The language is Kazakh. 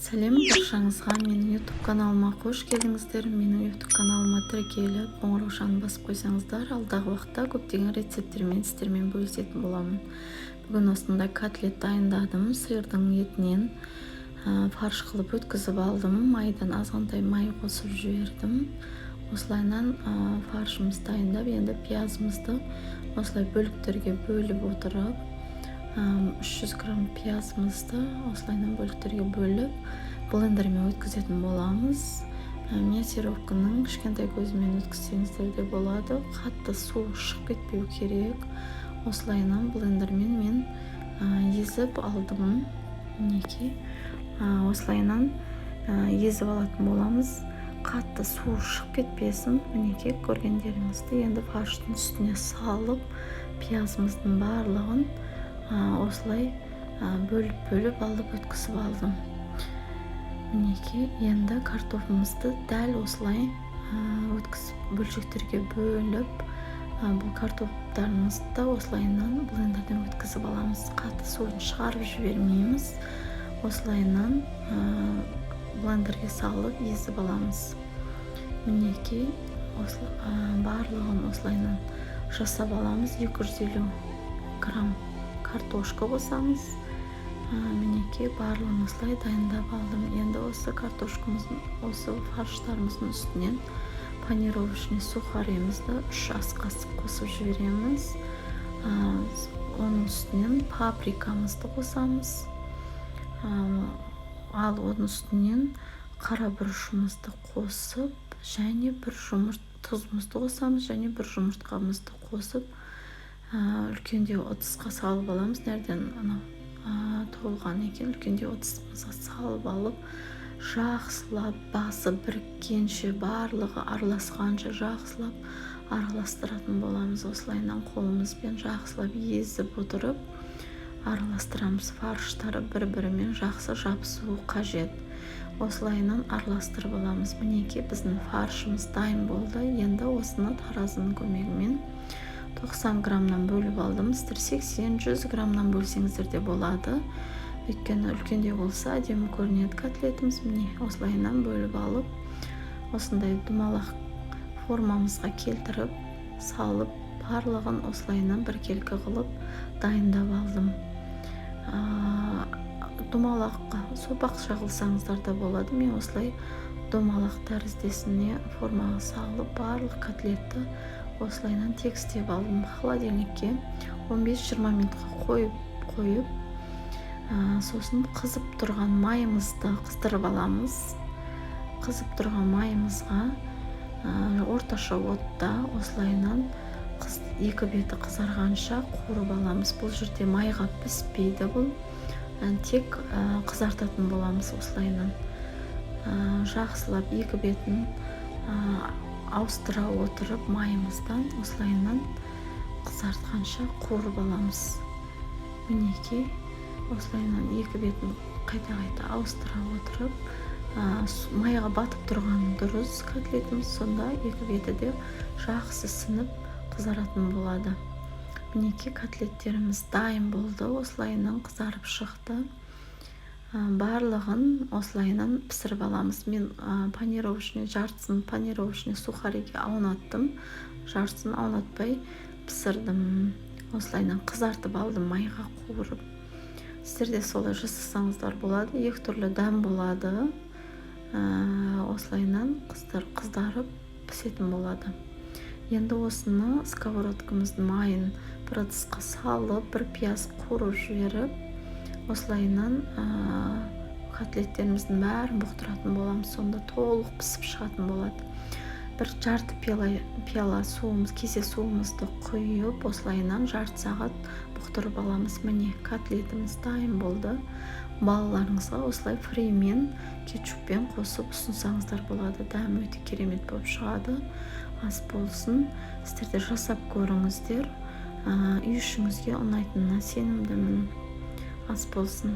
Сәлем баршаңызға, менің YouTube каналыма қош келдіңіздер. Менің YouTube каналыма тіркеліп, қоңырау шаңын басып қойсаңыздар, алдағы уақытта көптеген рецепттермен сіздермен бөлісетін боламын. Бүгін осындай котлет дайындадым. Сиырдың етінен фарш қылып өткізіп алдым. Майдан азғантай май қосып жібердім. Осылайынан фаршымыз дайындап, енді пиязымызды осылай бөліктерге бөліп отырып, 300 грамм пиязымызды осылайынан бөліктерге бөліп блендермен өткізетін боламыз. Мясировканың кішкентай көзімен өткізсеңіздер де болады. Қатты су шығып кетпеу керек. Осылайынан блендермен мен езіп алдым. Мінекей осылайынан езіп алатын боламыз. Қатты су шығып кетпесін. Мінекей көргендеріңізді енді фарштың үстіне салып, пиязымыздың барлығын осылай бөліп алып өткізіп алдым. Мінекей енді картофымызды дәл осылай өткізіп бөлшектерге бөліп, бұл картоптарымызды осылайынан блендерден өткізіп аламыз. Қатты суын шығарып жібермейміз. Осылайынан блендерге салып езіп аламыз. Мінекей барлығын осылайынан жасап аламыз. 250 грамм картошка қосамыз. Мінекей барлығын осылай дайындап алдым. Енді осы картошкамыздың, осы фарштарымыздың үстінен панировочный сухаримызды 3 ас қасық қосып жібереміз. Оның үстінен паприкамызды қосамыз. Ал оның үстінен қара бұрышымызды қосып, және тұзымызды қосамыз, және бір жұмыртқамызды қосып, үлкенде ыдысқа салып аламыз. Нерден толған екен, үлкенде ыдысымызға салып алып, жақсылап басы біріккенше, барлығы араласқанша жақсылап араластыратын боламыз. Осылайынан қолымызбен жақсылап езіп отырып араластырамыз. Фарштары бір-бірімен жақсы жабысуы қажет. Осылайынан араластырып аламыз. Мінекей біздің фаршымыз дайын болды. Енді осыны таразының көмегімен 90 граммнан бөліп алдым. Сіздер 80-100 граммнан бөлсеңіздер де болады. Өйткені үлкендеу болса әдемі көрінеді котлетіміз. Міне осылайынан бөліп алып, осындай думалақ формамызға келтіріп, салып, барлығын осылайынан біркелкі қылып дайындап алдым. Думалаққа сопақша қылсаңыздар да болады. Мен осылай думалақ тәріздесіне формаға салып, барлық котлетті осылайынан тегістеп алдым. Холодильникке 15-20 минутқа қойып, сосын қызып тұрған майымызды қыздырып аламыз. Қызып тұрған майымызға орташа отта осылайынан екі беті қызарғанша қуырып аламыз. Бұл жерде майға піспейді, бұл тек қызартатын боламыз. Осылайынан жақсылап екі бетін ауыстыра отырып, майымыздан осылайынан қызартқанша қуырып аламыз. Мінекей осылайынан екі бетін қайта ауыстыра отырып, майға батып тұрған дұрыс котлетіміз, сонда екі беті де жақсы сынып қызаратын болады. Мінекей котлеттеріміз дайын болды. Осылайынан қызарып шықты. Барлығын осылайынан пісіріп аламыз. Мен жартысын панировочный сухариге аунаттым. Жартысын аунатпай пісірдім. Осылайынан қызартып алдым, майға қуырып. Сіздер де солай жасасаңыздар болады. Екі түрлі дәм болады. Осылайынан қыздарып пісетін болады. Енді осыны сковородкамыздың майын бір ыдысқа салып, бір пияз қуырып жіберіп, осылайынан котлеттеріміздің бәрін бұқтыратын боламыз. Сонда толық пісіп шығатын болады. Бір жарты пиала суымыз, кесе суымызды құйып, осылайынан жарты сағат бұқтырып аламыз. Міне котлетіміз дайын болды. Балаларыңызға осылай фримен, кетчуппен қосып ұсынсаңыздар болады. Дәм өте керемет болып шығады. Ас болсын. Сіздер де жасап көріңіздер. Үй ішіңізге ұнайтынына сенімдімін. Ас болсын.